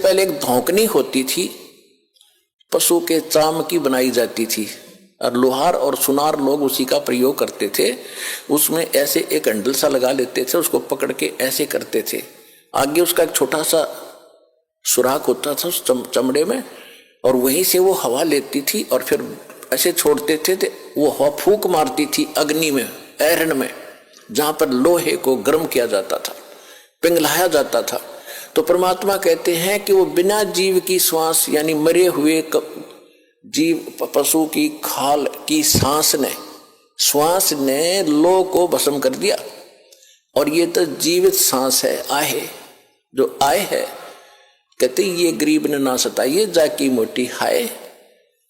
पहले एक धौंकनी होती थी, पशु के चाम की बनाई जाती थी, और लोहार और सुनार लोग उसी का प्रयोग करते थे। उसमें ऐसे एक हैंडल सा लगा लेते थे, उसको पकड़ के ऐसे करते थे, आगे उसका एक छोटा सा सुराख होता था उस चमड़े में, और वहीं से वो हवा लेती थी और फिर ऐसे छोड़ते थे, वो हवा फूंक मारती थी अग्नि में, ऐरन में, जहां पर लोहे को गर्म किया जाता था, पिघलाया जाता था। तो परमात्मा कहते हैं कि वो बिना जीव की श्वास, यानी मरे हुए जीव पशु की खाल की श्वास ने लोह को भस्म कर दिया। और ये तो जीवित सांस है, आहे जो आए है, कहते ये गरीब ने ना सताइए, जाकी मोटी हाय,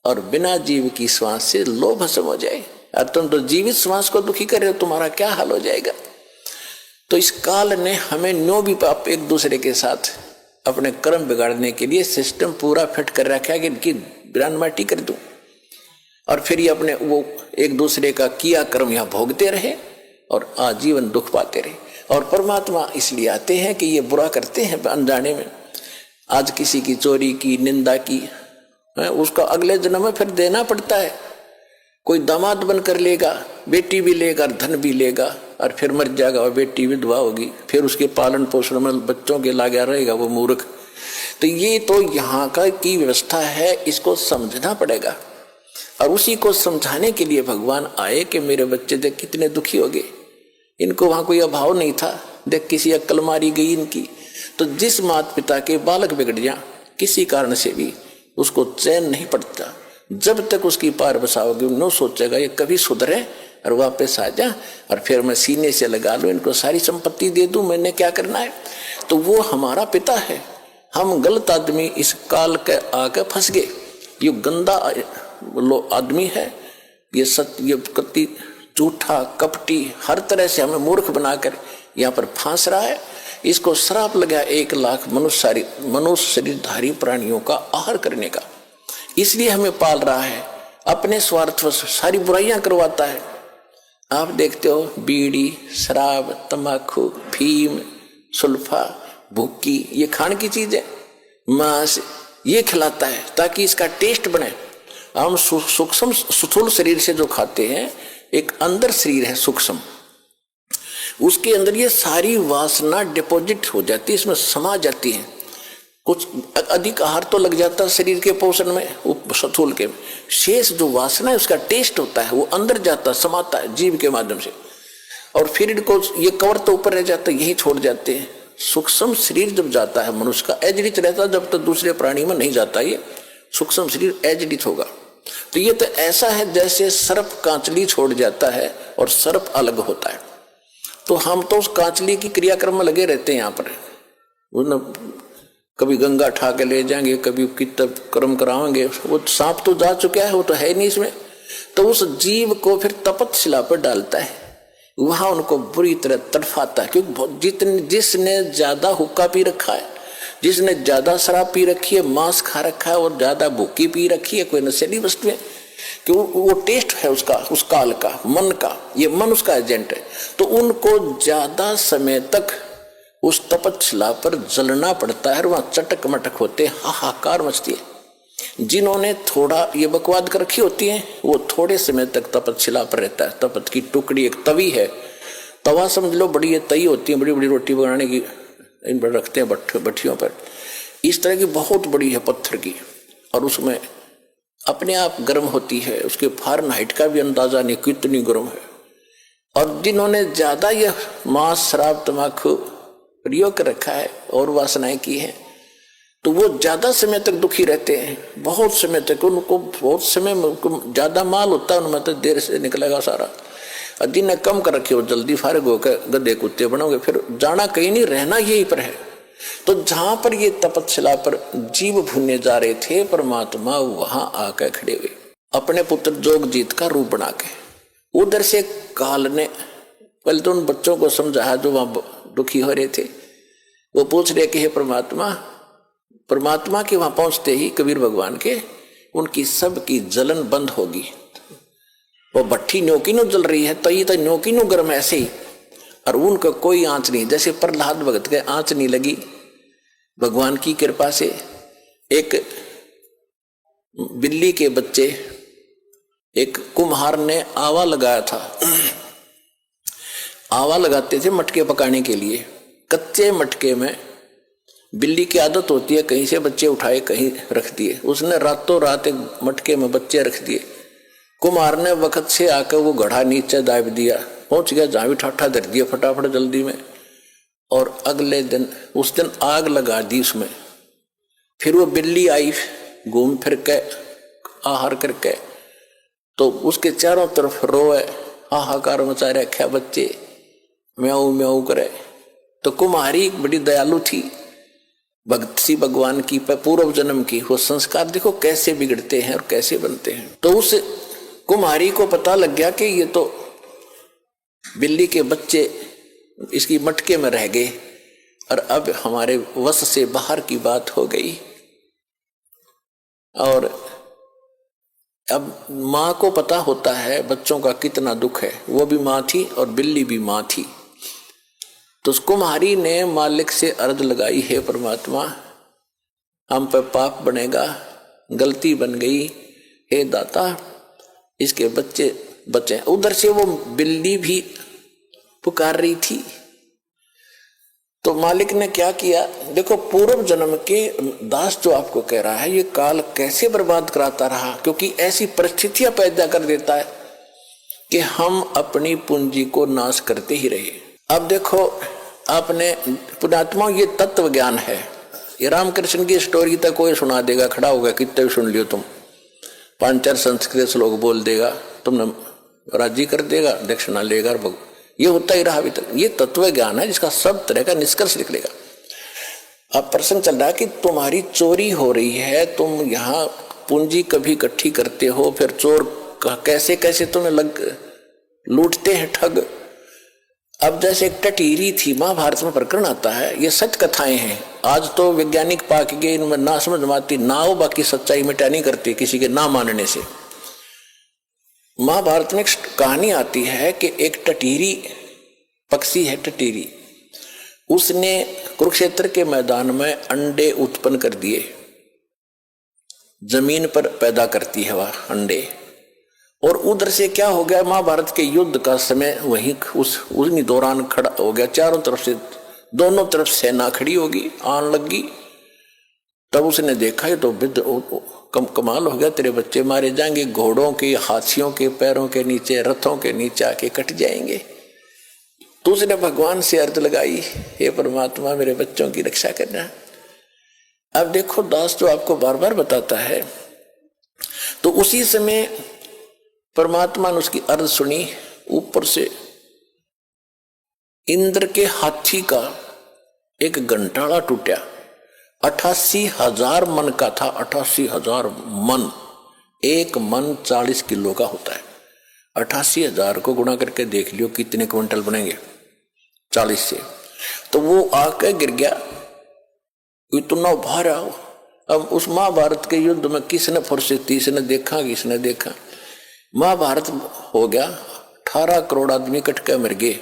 और बिना जीव की श्वास से लोह भस्म हो जाए। और तुम तो जीवित श्वास को दुखी कर रहे हो, तुम्हारा क्या हाल हो जाएगा। तो इस काल ने हमें न्यो भी आप एक दूसरे के साथ अपने कर्म बिगाड़ने के लिए सिस्टम पूरा फिट कर रखा है कि इनकी बिरान माटी कर दूं, और फिर ये अपने वो एक दूसरे का किया कर्म यहाँ भोगते रहे और आजीवन दुख पाते रहे। और परमात्मा इसलिए आते हैं कि ये बुरा करते हैं अनजाने में। आज किसी की चोरी की, निंदा की, उसका अगले जन्म में फिर देना पड़ता है। कोई दामाद बनकर लेगा, बेटी भी लेगा, धन भी लेगा, और फिर मर जाएगा और बेटी विधवा होगी, फिर उसके पालन पोषण में बच्चों के लागा रहेगा वो मूर्ख। तो ये तो यहाँ का की व्यवस्था है, इसको समझना पड़ेगा। और उसी को समझाने के लिए भगवान आए कि मेरे बच्चे देख कितने दुखी हो गए, इनको वहां कोई अभाव नहीं था, देख किसी अक्ल मारी गई इनकी। तो जिस माता पिता के बालक बिगड़ जा किसी कारण से भी, उसको चैन नहीं पड़ता जब तक उसकी पार बसाओगे। न सोचेगा ये कभी सुधरे और वापस आ जा, और फिर मैं सीने से लगा लूं, इनको सारी संपत्ति दे दूं, मैंने क्या करना है। तो वो हमारा पिता है। हम गलत आदमी इस काल के आके फंस गए। ये गंदा आदमी है, ये सत्य, ये कति झूठा, कपटी, हर तरह से हमें मूर्ख बनाकर यहाँ पर फांस रहा है। इसको श्राप लगा 1 लाख मनुष्य शरीरधारी प्राणियों का आहार करने का। इसलिए हमें पाल रहा है, अपने स्वार्थ सारी बुराइयां करवाता है। आप देखते हो बीड़ी, शराब, तंबाकू, फीम, सुल्फा, भुक्की, ये खाने की चीज है, मांस ये खिलाता है ताकि इसका टेस्ट बने। हम सूक्ष्म स्थूल शरीर से जो खाते हैं, एक अंदर शरीर है सूक्ष्म, उसके अंदर ये सारी वासना डिपॉजिट हो जाती है, इसमें समा जाती है। कुछ अधिक आहार तो लग जाता है शरीर के पोषण में, स्थूल के शेष जो वासना है उसका टेस्ट होता है, वो अंदर जाता है, समाता है जीव के माध्यम से। और फिर इनको ये कवर तो ऊपर रह जाता है, यही छोड़ जाते हैं। सूक्ष्म शरीर जब जाता है मनुष्य का, एजडित रहता है, जब तक दूसरे प्राणी में नहीं जाता ये सूक्ष्म शरीर एजडित होगा। तो ये तो ऐसा है जैसे सर्प कांचली छोड़ जाता है और सर्प अलग होता है। तो हम तो उस कांचली की क्रियाक्रम में लगे रहते हैं। यहाँ पर कभी गंगा ठा के ले जाएंगे, कभी कितब कर्म कराएंगे, वो सांप तो जा चुका है, वो तो है नहीं इसमें। तो उस जीव को फिर तपतशिला पर डालता है, वहां उनको बुरी तरह तड़फाता है। क्योंकि जिसने ज्यादा हुक्का पी रखा है, जिसने ज्यादा शराब पी रखी है, मांस खा रखा है और ज्यादा भूखी पी रखी है, कोई नशेली वस्तु है, कि वो टेस्ट है उसका, उस काल का, मन का, ये मन उसका एजेंट है। तो उनको ज्यादा समय तक उस तपतशिला पर जलना पड़ता है, वहां चटक मटक होते, हाहाकार मचती है। जिन्होंने थोड़ा ये बकवाद कर रखी होती है, वो थोड़े समय तक तपतशिला पर रहता है। तपत की टुकड़ी एक तवी है, तवा समझ लो, बड़ी तई होती है, बड़ी बड़ी रोटी बनाने की, इन पर रखते हैं भट्टियों पर, इस तरह की बहुत बड़ी है पत्थर की, और उसमें अपने आप गर्म होती है, उसके फारेनहाइट का भी अंदाजा नहीं कितनी गर्म है। और जिन्होंने ज्यादा यह मांस, शराब, तंबाकू प्रयोग कर रखा है और वासनाएं की हैं, तो वो ज्यादा समय तक दुखी रहते हैं, बहुत समय तक। उनको बहुत समय में ज्यादा माल होता है, उनमें तो देर से निकलेगा सारा। जिन्हें कम कर रखे हो जल्दी फारिग होकर गधे कुत्ते बनोगे, फिर जाना कहीं नहीं, रहना यहीं पर है। तो जहां पर ये तपतशिला पर जीव भूनने जा रहे थे, परमात्मा वहां आकर खड़े हुए, अपने पुत्र जोगजीत का रूप बना के। उधर से काल ने पहले तो उन बच्चों को समझाया जो वहां दुखी हो रहे थे। वो पूछ रहे कि हे परमात्मा, परमात्मा के वहां पहुंचते ही कबीर भगवान के, उनकी सबकी जलन बंद होगी। वो भट्टी न्योकी नो जल रही है, तो ये तो न्योकी नो गर्म ऐसे ही, और उनको कोई आंच नहीं। जैसे प्रहलाद भगत के आंच नहीं लगी, भगवान की कृपा से एक बिल्ली के बच्चे, एक कुम्हार ने आवा लगाया था। आवा लगाते थे मटके पकाने के लिए। कच्चे मटके में बिल्ली की आदत होती है कहीं से बच्चे उठाए कहीं रख दिए। उसने रातों रात एक मटके में बच्चे रख दिए। कुम्हार ने वक्त से आकर वो घड़ा नीचे दाब दिया, पहुंच गया जहां भी ठाठा धर दिया फटाफट जल्दी में, और अगले दिन उस दिन आग लगा दी उसमें। फिर वो बिल्ली आई घूम फिर के आहार करके, तो उसके चारों तरफ रोए, हाहाकार मचा रखा, बच्चे म्याऊ म्याऊ करे। तो कुम्हारी बड़ी दयालु थी, भक्त सी भगवान की, पूर्व जन्म की। वो संस्कार देखो कैसे बिगड़ते हैं और कैसे बनते हैं। तो उस कुम्हारी को पता लग गया कि ये तो बिल्ली के बच्चे इसकी मटके में रह गए और अब हमारे वश से बाहर की बात हो गई। और अब माँ को पता होता है बच्चों का कितना दुख है। वो भी माँ थी और बिल्ली भी माँ थी। तो उस कुम्हारी ने मालिक से अर्ज लगाई, हे परमात्मा, हम पर पाप बनेगा, गलती बन गई, हे दाता इसके बच्चे बचे। उधर से वो बिल्ली भी पुकार रही थी। तो मालिक ने क्या किया, देखो पूर्व जन्म के दास जो आपको कह रहा है ये काल कैसे बर्बाद कराता रहा, क्योंकि ऐसी परिस्थितियां पैदा कर देता है कि हम अपनी पूंजी को नाश करते ही रहे। अब देखो आपने पुण्यात्मा, ये तत्व ज्ञान है। ये रामकृष्ण की स्टोरी तक कोई सुना देगा, खड़ा होगा, कितने सुन लियो तुम, 5-4 संस्कृत श्लोक बोल देगा, तुमने राजी कर देगा, दक्षिणा लेगा, ये होता ही रहा अभी तक। ये तत्व ज्ञान है जिसका सब तरह का निष्कर्ष निकलेगा। अब प्रश्न चल रहा है कि तुम्हारी चोरी हो रही है, तुम यहाँ पूंजी कभी इकट्ठी करते हो, फिर चोर कैसे कैसे तुम्हें लूटते हैं ठग। अब जैसे एक टटीरी थी, महाभारत में प्रकरण आता है, ये सच कथाएं हैं। आज तो वैज्ञानिक पाक गए, इनमें ना समझ माती ना हो, बाकी सच्चाई मिटा नहीं करती किसी के ना मानने से। महाभारत में एक कहानी आती है कि एक टटीरी पक्षी है, टटीरी, उसने कुरुक्षेत्र के मैदान में अंडे उत्पन्न कर दिए। जमीन पर पैदा करती है वह अंडे, और उधर से क्या हो गया, महाभारत के युद्ध का समय वहीं उसी दौरान खड़ा हो गया। चारों तरफ से, दोनों तरफ सेना खड़ी होगी, आन लगी। तब उसने देखा ये तो कमाल हो गया, तेरे बच्चे मारे जाएंगे, घोड़ों के, हाथियों के पैरों के नीचे, रथों के नीचे आके कट जाएंगे। तो उसने भगवान से अर्ज लगाई, हे परमात्मा मेरे बच्चों की रक्षा करना। अब देखो दास जो आपको बार बार बताता है, तो उसी समय परमात्मा ने उसकी अर्ज सुनी। ऊपर से इंद्र के हाथी का एक घंटाड़ा टूटा, 88,000 मन का था। 88,000 मन, एक मन 40 किलो का होता है। 88,000 को गुणा करके देख लियो कितने क्विंटल बनेंगे 40 से। तो वो आके गिर गया, इतना भारा। अब उस महाभारत के युद्ध में किसने फुर्सती, किसने देखा, किसने देखा। महाभारत हो गया, 18 करोड़ आदमी कट के मर गए,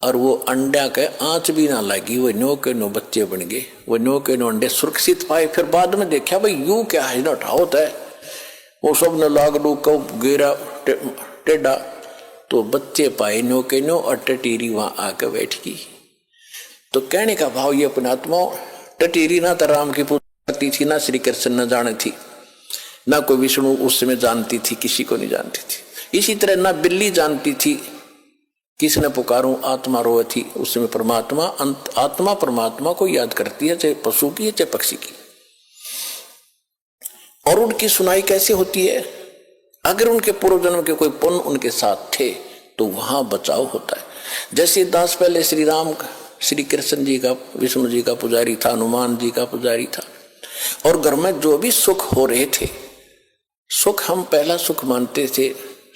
और वो अंडा के आंच भी ना लगी, वो 9 के 9 बच्चे बन गए। वो 9 के 9 अंडे सुरक्षित पाए। फिर बाद में देखा भाई यू क्या है ना, होता है वो सब ने लाग लू को गिरा टेढ़ा, तो बच्चे पाए 9 के 9, और टटीरी वहां आकर बैठ गई। तो कहने का भाव ये पुण्यात्मा, टटीरी ना तो राम की पूजा करती थी, ना श्री कृष्ण न जाने थी, ना कोई विष्णु उस समय जानती थी, किसी को नहीं जानती थी। इसी तरह ना बिल्ली जानती थी किसने पुकारूं, आत्मा रोए थी। उस समय परमात्मा, आत्मा परमात्मा को याद करती है, चाहे पशु की है चाहे पक्षी की। और उनकी सुनाई कैसे होती है, अगर उनके पूर्व जन्म के कोई पुण्य उनके साथ थे तो वहां बचाव होता है। जैसे दास पहले श्री राम, श्री कृष्ण जी का, विष्णु जी का पुजारी था, हनुमान जी का पुजारी था, और घर में जो भी सुख हो रहे थे, सुख हम पहला सुख मानते थे।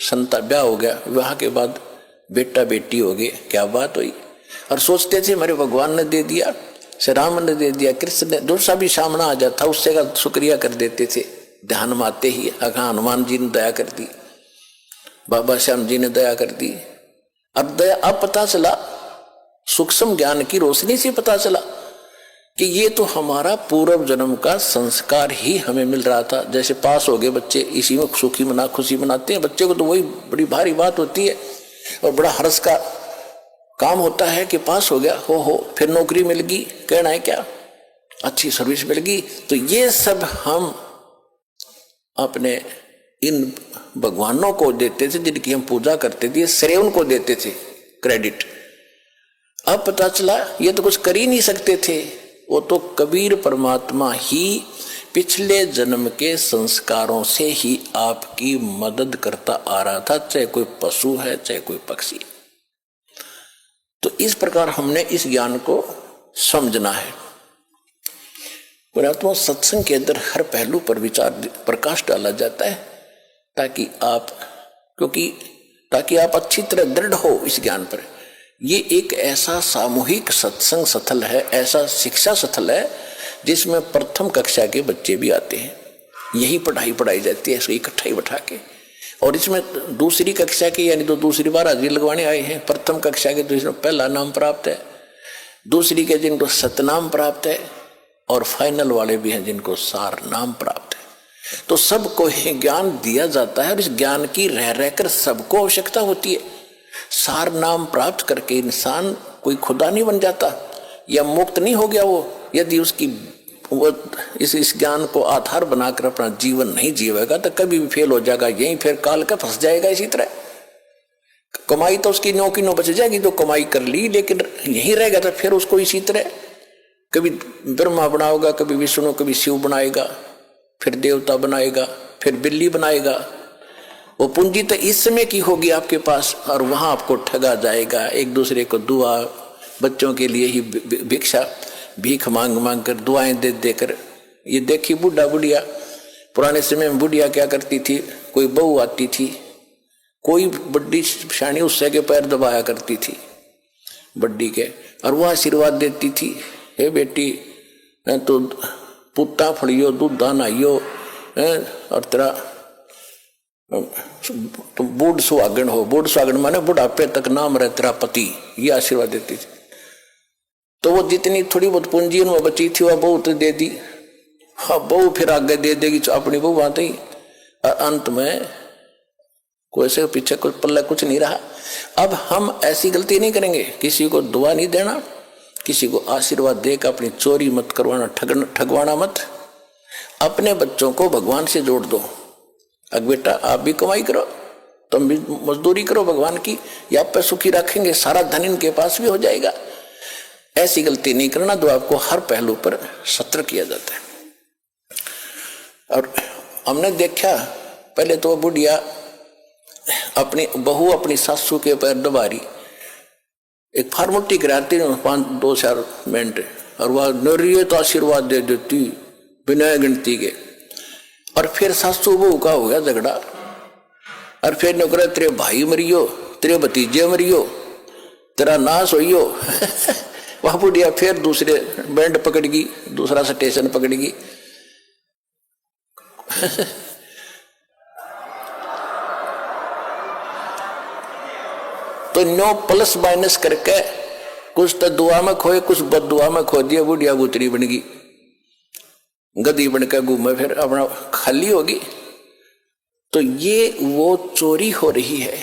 संता ब्याह हो गया, विवाह के बाद बेटा बेटी हो गए, क्या बात हुई, और सोचते थे हमारे भगवान ने दे दिया, श्री राम ने दे दिया, कृष्ण ने, जो सा भी सामना आ जाता उससे का शुक्रिया कर देते थे। ध्यान में आते ही अगर हनुमान जी ने दया कर दी, बाबा श्याम जी ने दया कर दी। अब दया, अब पता चला, सूक्ष्म ज्ञान की रोशनी से पता चला कि ये तो हमारा पूर्व जन्म का संस्कार ही हमें मिल रहा था। जैसे पास हो गए बच्चे, इसी में खुशी मनाते हैं। बच्चे को तो वही बड़ी भारी बात होती है और बड़ा हर्ष का काम होता है कि पास हो गया, हो फिर नौकरी मिल गई, कहना है क्या, अच्छी सर्विस मिल गई। तो ये सब हम अपने इन भगवानों को देते थे जिनकी हम पूजा करते थे, श्रेय उनको देते थे, क्रेडिट। अब पता चला ये तो कुछ कर ही नहीं सकते थे, वो तो कबीर परमात्मा ही पिछले जन्म के संस्कारों से ही आपकी मदद करता आ रहा था, चाहे कोई पशु है चाहे कोई पक्षी है। तो इस प्रकार हमने इस ज्ञान को समझना है। पुरात्मा सत्संग के अंदर हर पहलू पर विचार प्रकाश डाला जाता है ताकि आप अच्छी तरह दृढ़ हो इस ज्ञान पर। ये एक ऐसा सामूहिक सत्संग स्थल है, ऐसा शिक्षा स्थल है जिसमें प्रथम कक्षा के बच्चे भी आते हैं। यही पढ़ाई जाती है, इसको इकट्ठा ही बैठा के। और इसमें दूसरी कक्षा के यानी तो दूसरी बार हाजिरी लगवाने आए हैं, प्रथम कक्षा के तो इसमें पहला नाम प्राप्त है, दूसरी के जिनको सतनाम प्राप्त है, और फाइनल वाले भी हैं जिनको सार नाम प्राप्त है। तो सबको ज्ञान दिया जाता है और इस ज्ञान की रह रहकर सबको आवश्यकता होती है। सार नाम प्राप्त करके इंसान कोई खुदा नहीं बन जाता या मुक्त नहीं हो गया वो, यदि उसकी वो इस ज्ञान को आधार बनाकर अपना जीवन नहीं जीवेगा तो कभी भी फेल हो जाएगा, यहीं फिर काल का फंस जाएगा। इसी तरह कमाई तो उसकी नो की नो बच जाएगी, तो कमाई कर ली, लेकिन यहीं रहेगा तो फिर उसको इसी तरह कभी ब्रह्मा बनाएगा, कभी विष्णु, कभी शिव बनाएगा, फिर देवता बनाएगा, फिर बिल्ली बनाएगा। वो पूंजी तो इस समय की होगी आपके पास और वहां आपको ठगा जाएगा। एक दूसरे को दुआ, बच्चों के लिए ही भिक्षा भीख मांग कर, दुआएं दे देकर। ये देखी बुढ़ा बुढ़िया, पुराने समय में बुढ़िया क्या करती थी, कोई बहू आती थी, कोई बड्डी शानी उससे के पैर दबाया करती थी बड्डी के, और वह आशीर्वाद देती थी, हे बेटी तो पुत्ता फड़ियो, दूधा नहाइयो, और तेरा तुम बूढ़ सुहागन हो। बूढ़ सुहागन माने बुढ़ापे तक नाम रहे तेरा पति, ये आशीर्वाद देती थी। तो वो जितनी थोड़ी बहुत पूंजी उनमें बची थी वह बहू तो दे दी। हाँ, बहू फिर आगे दे देगी अपनी बहू आते ही, और अंत में कोई से पीछे कुछ पल्ला कुछ नहीं रहा। अब हम ऐसी गलती नहीं करेंगे, किसी को दुआ नहीं देना, किसी को आशीर्वाद देकर अपनी चोरी मत करवाना, ठगवाना मत। अपने बच्चों को भगवान से जोड़ दो। अब बेटा आप भी कमाई करो, तुम भी मजदूरी करो भगवान की, या आप पे सुखी रखेंगे, सारा धन इनके पास भी हो जाएगा। ऐसी गलती नहीं करना। तो आपको हर पहलू पर सत्र किया जाता है। और हमने देखा पहले तो बुढ़िया अपनी बहू अपनी सासू के पैर दबा रही, एक फार्मोलिटी कराती 5-2 मिनट, और वह नरियत आशीर्वाद दे देती बिना गिनती के। और फिर सासू बहू का हो गया झगड़ा, और फिर नौकरा तेरे भाई मरियो, तेरे भतीजे मरियो, तेरा नाश होइयो। वह बुढ़िया फिर दूसरे बैंड पकड़गी, दूसरा स्टेशन पकड़गी। तो 9 प्लस माइनस करके कुछ तो दुआ में खोए, कुछ बददुआ में खो दिया। बुढ़िया गुतरी बन गई, गधी बनकर घूमे, फिर अपना खाली होगी। तो ये वो चोरी हो रही है